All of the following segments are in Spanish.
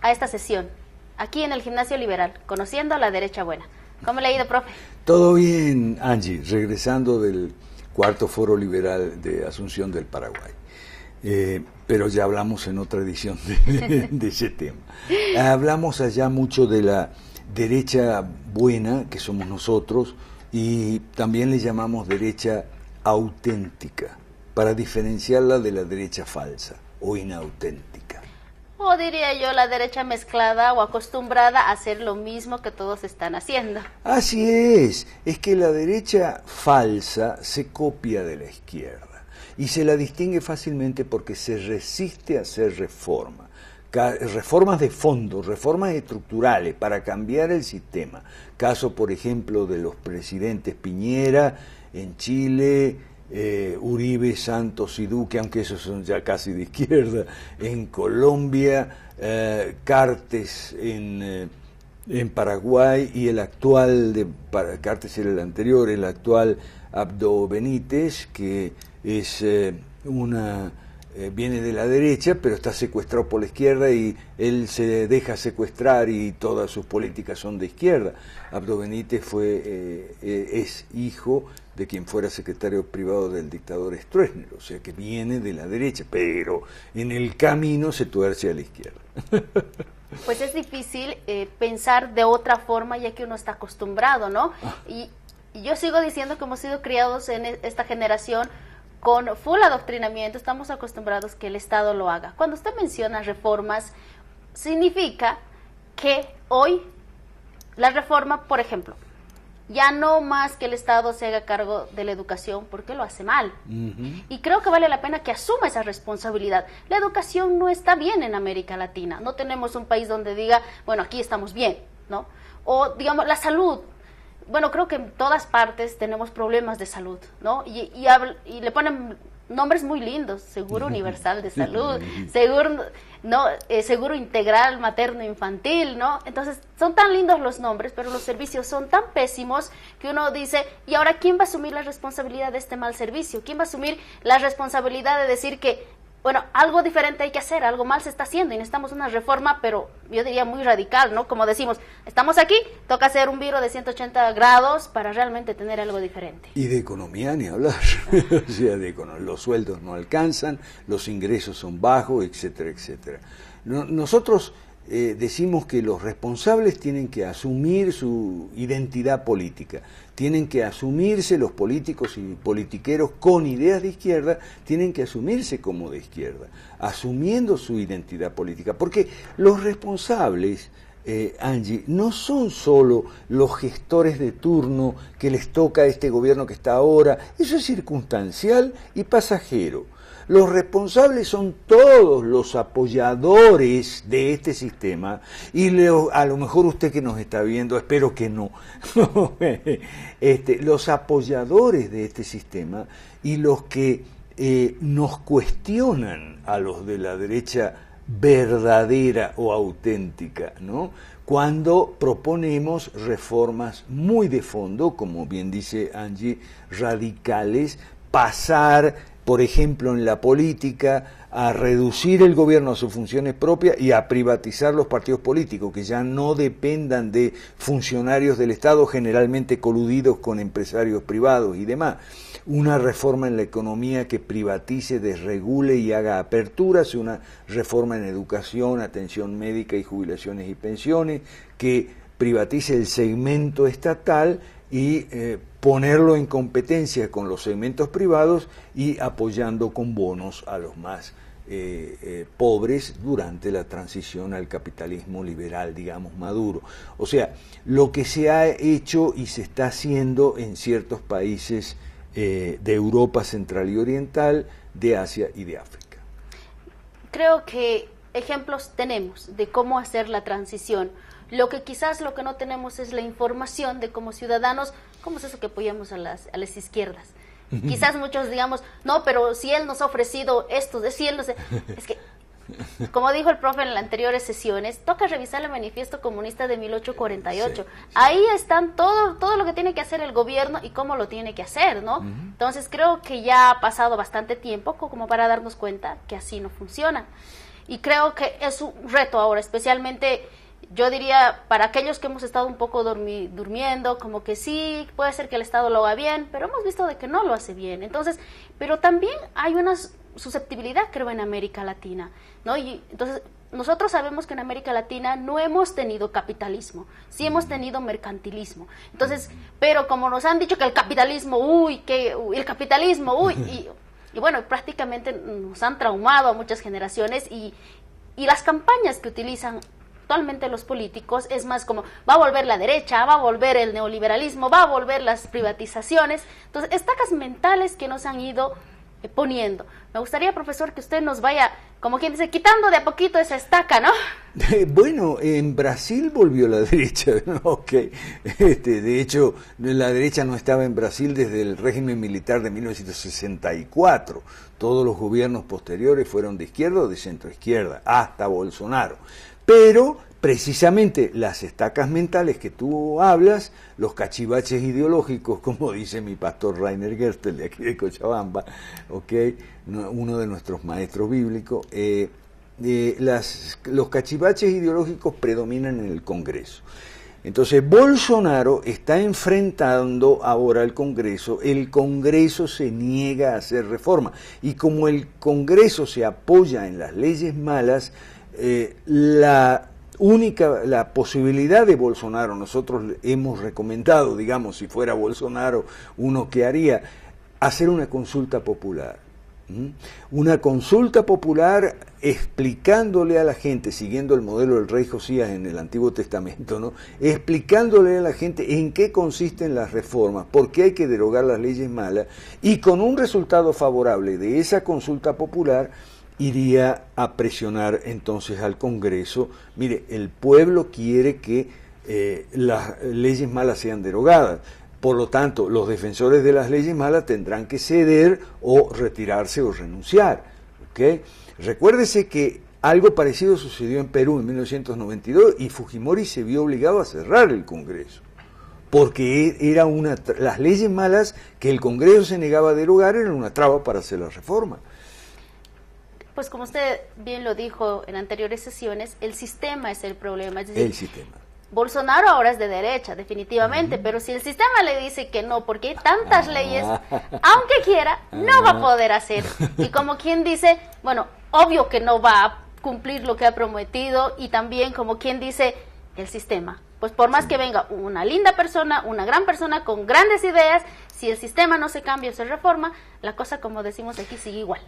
a esta sesión, aquí en el Gimnasio Liberal, conociendo a la derecha buena. ¿Cómo le ha ido, profe? Todo bien, Angie, regresando del cuarto foro liberal de Asunción del Paraguay. Pero ya hablamos en otra edición de ese tema. Hablamos allá mucho de la derecha buena, que somos nosotros, y también le llamamos derecha auténtica, para diferenciarla de la derecha falsa o inauténtica. O diría yo la derecha mezclada o acostumbrada a hacer lo mismo que todos están haciendo. Así es que la derecha falsa se copia de la izquierda y se la distingue fácilmente porque se resiste a hacer reformas de fondo, reformas estructurales para cambiar el sistema. Caso, por ejemplo, de los presidentes Piñera en Chile, Uribe, Santos y Duque, aunque esos son ya casi de izquierda, en Colombia, Cartes en Paraguay y el actual, Cartes era el anterior, el actual Abdo Benítez, que es viene de la derecha, pero está secuestrado por la izquierda y él se deja secuestrar y todas sus políticas son de izquierda. Abdo Benítez es hijo de quien fuera secretario privado del dictador Stroessner, o sea que viene de la derecha, pero en el camino se tuerce a la izquierda. Pues es difícil pensar de otra forma ya que uno está acostumbrado, ¿no? Y yo sigo diciendo que hemos sido criados en esta generación con full adoctrinamiento, estamos acostumbrados que el Estado lo haga. Cuando usted menciona reformas, significa que hoy la reforma, por ejemplo, ya no más que el Estado se haga cargo de la educación porque lo hace mal. Y creo que vale la pena que asuma esa responsabilidad. La educación no está bien en América Latina. No tenemos un país donde diga, bueno, aquí estamos bien, ¿no? O, digamos, la salud. Bueno, creo que en todas partes tenemos problemas de salud, ¿no? Y le ponen nombres muy lindos, seguro universal de salud, seguro integral materno-infantil, ¿no? Entonces, son tan lindos los nombres, pero los servicios son tan pésimos que uno dice, ¿y ahora quién va a asumir la responsabilidad de este mal servicio? ¿Quién va a asumir la responsabilidad de decir que, bueno, algo diferente hay que hacer, algo mal se está haciendo y necesitamos una reforma, pero yo diría muy radical, ¿no? Como decimos, estamos aquí, toca hacer un viro de 180 grados para realmente tener algo diferente. Y de economía ni hablar, o sea, los sueldos no alcanzan, los ingresos son bajos, etcétera, etcétera. Nosotros decimos que los responsables tienen que asumir su identidad política, tienen que asumirse los políticos y politiqueros con ideas de izquierda, tienen que asumirse como de izquierda, asumiendo su identidad política, porque los responsables, Angie, no son solo los gestores de turno que les toca a este gobierno que está ahora, eso es circunstancial y pasajero. Los responsables son todos los apoyadores de este sistema y a lo mejor usted que nos está viendo, espero que no, los apoyadores de este sistema y los que nos cuestionan a los de la derecha verdadera o auténtica, ¿no? Cuando proponemos reformas muy de fondo, como bien dice Angie, radicales, pasar, por ejemplo, en la política, a reducir el gobierno a sus funciones propias y a privatizar los partidos políticos, que ya no dependan de funcionarios del Estado, generalmente coludidos con empresarios privados y demás. Una reforma en la economía que privatice, desregule y haga aperturas, una reforma en educación, atención médica y jubilaciones y pensiones, que privatice el segmento estatal y ponerlo en competencia con los segmentos privados y apoyando con bonos a los más pobres durante la transición al capitalismo liberal, digamos, maduro. O sea, lo que se ha hecho y se está haciendo en ciertos países de Europa Central y Oriental, de Asia y de África. Creo que ejemplos tenemos de cómo hacer la transición. Lo que no tenemos es la información de como ciudadanos, cómo es eso que apoyamos a las izquierdas. Quizás muchos digamos, no, pero si él nos ha ofrecido esto, si él nos... Es que, como dijo el profe en las anteriores sesiones, toca revisar el manifiesto comunista de 1848. Sí. Ahí están todo lo que tiene que hacer el gobierno y cómo lo tiene que hacer, ¿no? Entonces creo que ya ha pasado bastante tiempo como para darnos cuenta que así no funciona. Y creo que es un reto ahora, especialmente yo diría para aquellos que hemos estado un poco durmiendo, como que sí, puede ser que el Estado lo haga bien, pero hemos visto de que no lo hace bien. Entonces, pero también hay una susceptibilidad, creo, en América Latina, ¿no? Y entonces nosotros sabemos que en América Latina no hemos tenido capitalismo, sí hemos tenido mercantilismo. Entonces, pero como nos han dicho que el capitalismo, el capitalismo, y bueno, prácticamente nos han traumado a muchas generaciones y las campañas que utilizan actualmente los políticos es más como va a volver la derecha, va a volver el neoliberalismo, va a volver las privatizaciones. Entonces, estacas mentales que nos han ido poniendo. Me gustaría, profesor, que usted nos vaya, como quien dice, quitando de a poquito esa estaca, ¿no? Bueno, en Brasil volvió la derecha, ¿no? Okay. De hecho, la derecha no estaba en Brasil desde el régimen militar de 1964. Todos los gobiernos posteriores fueron de izquierda o de centroizquierda, hasta Bolsonaro. Pero precisamente las estacas mentales que tú hablas, los cachivaches ideológicos, como dice mi pastor Rainer Gertel de aquí de Cochabamba, ¿okay? Uno de nuestros maestros bíblicos, los cachivaches ideológicos predominan en el Congreso. Entonces Bolsonaro está enfrentando ahora al Congreso, el Congreso se niega a hacer reforma y como el Congreso se apoya en las leyes malas, la posibilidad de Bolsonaro, nosotros hemos recomendado, digamos, si fuera Bolsonaro, uno que haría, hacer una consulta popular. Una consulta popular explicándole a la gente, siguiendo el modelo del rey Josías en el Antiguo Testamento, ¿no? Explicándole a la gente en qué consisten las reformas, por qué hay que derogar las leyes malas, y con un resultado favorable de esa consulta popular, iría a presionar entonces al Congreso. Mire, el pueblo quiere que las leyes malas sean derogadas. Por lo tanto, los defensores de las leyes malas tendrán que ceder o retirarse o renunciar. ¿Okay? Recuérdese que algo parecido sucedió en Perú en 1992 y Fujimori se vio obligado a cerrar el Congreso. Porque las leyes malas que el Congreso se negaba a derogar eran una traba para hacer la reforma. Pues como usted bien lo dijo en anteriores sesiones, el sistema es el problema. Es decir, el sistema. Bolsonaro ahora es de derecha, definitivamente, pero si el sistema le dice que no, porque hay tantas leyes, aunque quiera, no va a poder hacer. Y como quien dice, bueno, obvio que no va a cumplir lo que ha prometido, y también como quien dice, el sistema. Pues por más que venga una linda persona, una gran persona con grandes ideas, si el sistema no se cambia o se reforma, la cosa, como decimos aquí, sigue igual.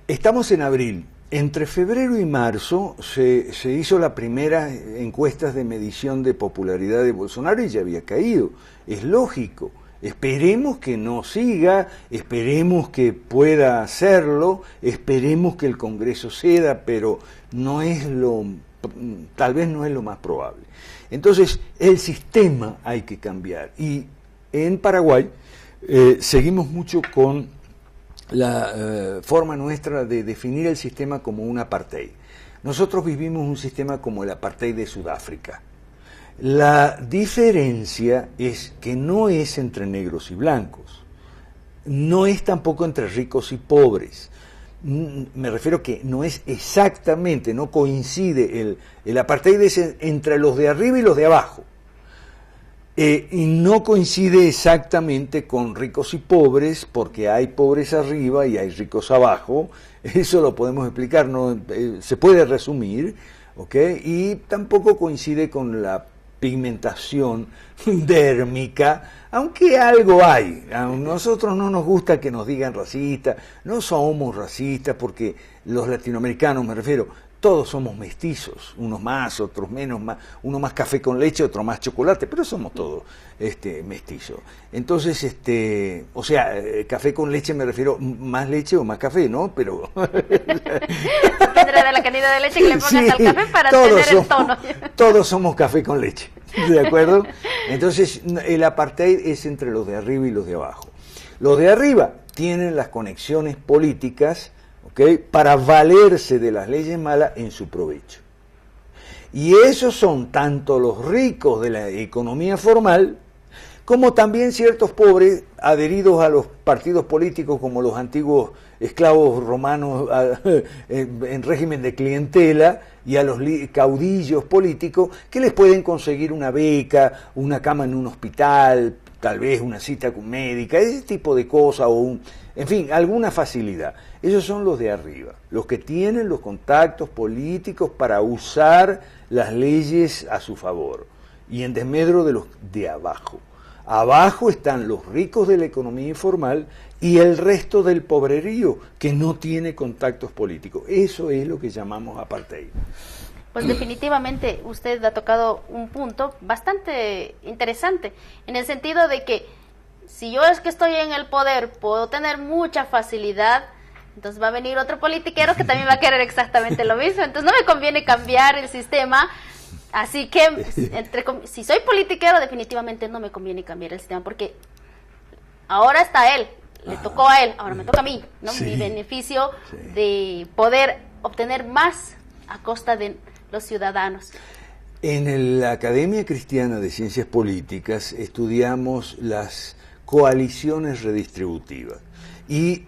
Estamos en abril. Entre febrero y marzo se hizo la primera encuestas de medición de popularidad de Bolsonaro y ya había caído. Es lógico. Esperemos que no siga, esperemos que pueda hacerlo, esperemos que el Congreso ceda, pero tal vez no es lo más probable. Entonces, el sistema hay que cambiar. Y en Paraguay seguimos mucho con la forma nuestra de definir el sistema como un apartheid. Nosotros vivimos un sistema como el apartheid de Sudáfrica. La diferencia es que no es entre negros y blancos, no es tampoco entre ricos y pobres. Me refiero que no es exactamente, no coincide, el apartheid es entre los de arriba y los de abajo. Y no coincide exactamente con ricos y pobres, porque hay pobres arriba y hay ricos abajo. Eso lo podemos explicar, ¿no? Se puede resumir, ¿ok? Y tampoco coincide con la pigmentación dérmica, aunque algo hay. A nosotros no nos gusta que nos digan racistas, no somos racistas, porque los latinoamericanos, me refiero, todos somos mestizos, unos más, otros menos, uno más café con leche, otro más chocolate, pero somos todos mestizos. Entonces, o sea, café con leche me refiero más leche o más café, ¿no? Pero dependerá de la cantidad de leche que le pongas al café para tener el tono. Todos somos café con leche, ¿de acuerdo? Entonces, el apartheid es entre los de arriba y los de abajo. Los de arriba tienen las conexiones políticas, ¿okay?, para valerse de las leyes malas en su provecho. Y esos son tanto los ricos de la economía formal como también ciertos pobres adheridos a los partidos políticos como los antiguos esclavos romanos en régimen de clientela y a los caudillos políticos que les pueden conseguir una beca, una cama en un hospital, tal vez una cita médica, ese tipo de cosas, en fin, alguna facilidad. Esos son los de arriba, los que tienen los contactos políticos para usar las leyes a su favor y en desmedro de los de abajo. Abajo están los ricos de la economía informal y el resto del pobrerío que no tiene contactos políticos. Eso es lo que llamamos apartheid. Pues definitivamente usted ha tocado un punto bastante interesante, en el sentido de que si yo es que estoy en el poder, puedo tener mucha facilidad, entonces va a venir otro politiquero que también va a querer exactamente lo mismo, entonces no me conviene cambiar el sistema. Así que, si soy politiquero, definitivamente no me conviene cambiar el sistema, porque ahora está él, le tocó a él, ahora me toca a mí, ¿no? Sí, mi beneficio de poder obtener más a costa de los ciudadanos. En la Academia Cristiana de Ciencias Políticas estudiamos las coaliciones redistributivas y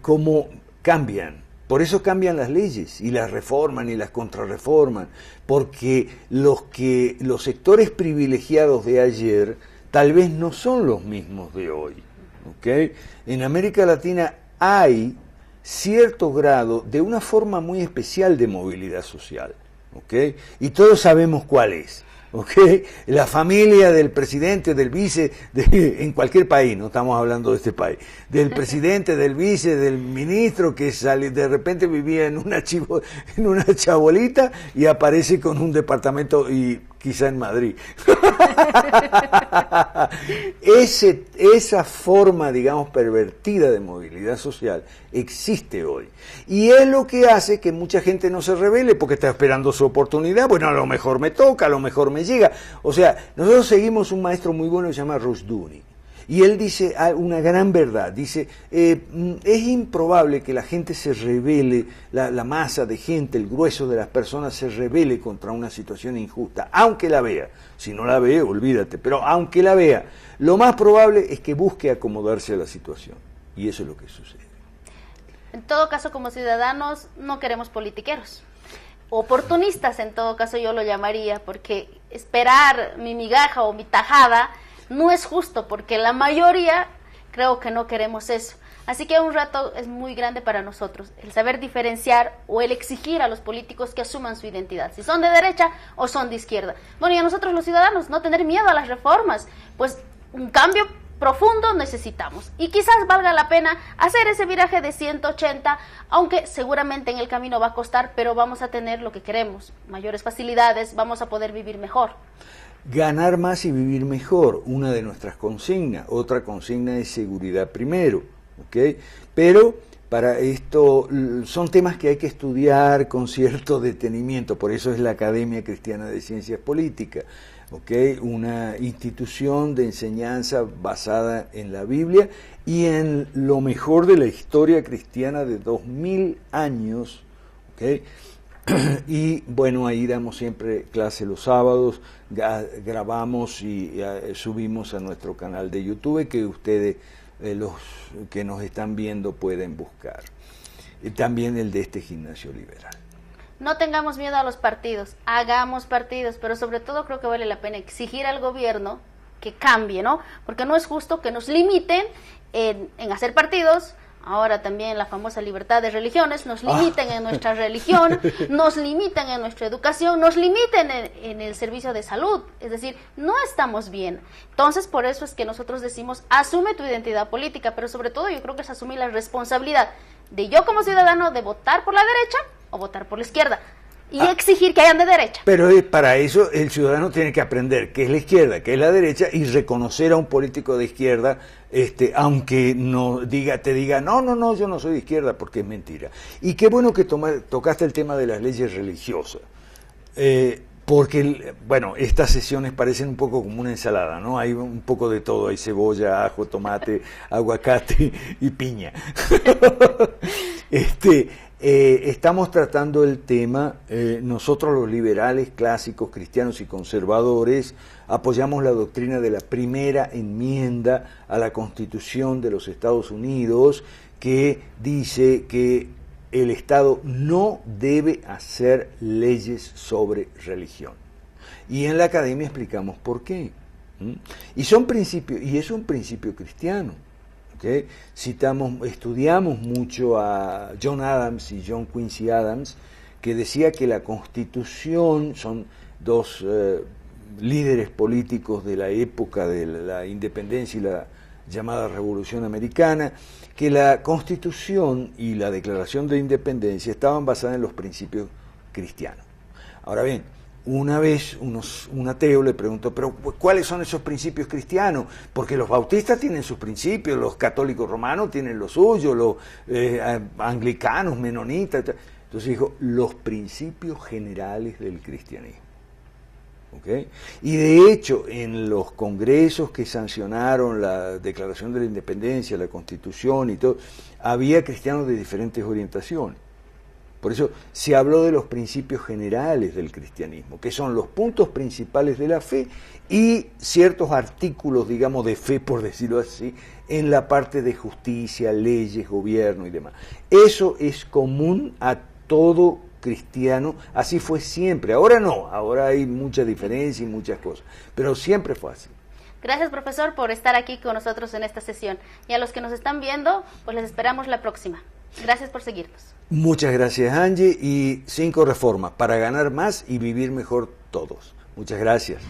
cómo cambian. Por eso cambian las leyes y las reforman y las contrarreforman, porque los sectores privilegiados de ayer tal vez no son los mismos de hoy. ¿Okay? En América Latina hay cierto grado de una forma muy especial de movilidad social, ¿okay? Y todos sabemos cuál es. ¿Okay? La familia del presidente, del vice, en cualquier país, no estamos hablando de este país, del presidente, del vice, del ministro que sale, de repente vivía en una chabolita y aparece con un departamento y quizá en Madrid. Esa forma, digamos, pervertida de movilidad social existe hoy. Y es lo que hace que mucha gente no se rebele porque está esperando su oportunidad. Bueno, a lo mejor me toca, a lo mejor me llega. O sea, nosotros seguimos un maestro muy bueno que se llama Rushduni. Y él dice una gran verdad, dice, es improbable que la gente se rebele, la masa de gente, el grueso de las personas se rebele contra una situación injusta, aunque la vea. Si no la ve, olvídate, pero aunque la vea, lo más probable es que busque acomodarse a la situación. Y eso es lo que sucede. En todo caso, como ciudadanos, no queremos politiqueros. Oportunistas, en todo caso, yo lo llamaría, porque esperar mi migaja o mi tajada no es justo, porque la mayoría creo que no queremos eso. Así que un reto es muy grande para nosotros, el saber diferenciar o el exigir a los políticos que asuman su identidad, si son de derecha o son de izquierda. Bueno, y a nosotros los ciudadanos, no tener miedo a las reformas, pues un cambio profundo necesitamos. Y quizás valga la pena hacer ese viraje de 180, aunque seguramente en el camino va a costar, pero vamos a tener lo que queremos, mayores facilidades, vamos a poder vivir mejor. Ganar más y vivir mejor, una de nuestras consignas. Otra consigna es seguridad primero, ¿okay? Pero para esto son temas que hay que estudiar con cierto detenimiento, por eso es la Academia Cristiana de Ciencias Políticas, ¿okay? Una institución de enseñanza basada en la Biblia y en lo mejor de la historia cristiana de 2000 años, ¿okay? Y bueno, ahí damos siempre clase los sábados, grabamos y subimos a nuestro canal de YouTube que ustedes, los que nos están viendo, pueden buscar. Y también el de este gimnasio liberal. No tengamos miedo a los partidos, hagamos partidos, pero sobre todo creo que vale la pena exigir al gobierno que cambie, ¿no? Porque no es justo que nos limiten en hacer partidos. Ahora también la famosa libertad de religiones, nos limiten en nuestra religión, nos limiten en nuestra educación, nos limiten en el servicio de salud, es decir, no estamos bien. Entonces, por eso es que nosotros decimos, asume tu identidad política, pero sobre todo yo creo que es asumir la responsabilidad de yo como ciudadano de votar por la derecha o votar por la izquierda. Y exigir que hayan de derecha. Pero para eso el ciudadano tiene que aprender qué es la izquierda, qué es la derecha, y reconocer a un político de izquierda, aunque te diga, no, yo no soy de izquierda, porque es mentira. Y qué bueno que tocaste el tema de las leyes religiosas, porque, bueno, estas sesiones parecen un poco como una ensalada, ¿no? Hay un poco de todo, hay cebolla, ajo, tomate, aguacate y piña. estamos tratando el tema, nosotros los liberales clásicos, cristianos y conservadores, apoyamos la doctrina de la primera enmienda a la Constitución de los Estados Unidos, que dice que el Estado no debe hacer leyes sobre religión. Y en la academia explicamos por qué. Y son principios, y es un principio cristiano. ¿Okay? Estudiamos mucho a John Adams y John Quincy Adams, que decía que la Constitución, son dos líderes políticos de la época de la independencia y la llamada Revolución Americana, que la Constitución y la Declaración de Independencia estaban basadas en los principios cristianos. Ahora bien, una vez un ateo le preguntó, pero ¿cuáles son esos principios cristianos? Porque los bautistas tienen sus principios, los católicos romanos tienen los suyos, los anglicanos, menonitas. Entonces dijo, los principios generales del cristianismo. ¿Okay? Y de hecho, en los congresos que sancionaron la Declaración de la Independencia, la Constitución y todo, había cristianos de diferentes orientaciones. Por eso se habló de los principios generales del cristianismo, que son los puntos principales de la fe y ciertos artículos, digamos, de fe, por decirlo así, en la parte de justicia, leyes, gobierno y demás. Eso es común a todo cristiano, así fue siempre. Ahora no, ahora hay mucha diferencia y muchas cosas, pero siempre fue así. Gracias, profesor, por estar aquí con nosotros en esta sesión. Y a los que nos están viendo, pues les esperamos la próxima. Gracias por seguirnos. Muchas gracias, Angie, y 5 reformas para ganar más y vivir mejor todos. Muchas gracias.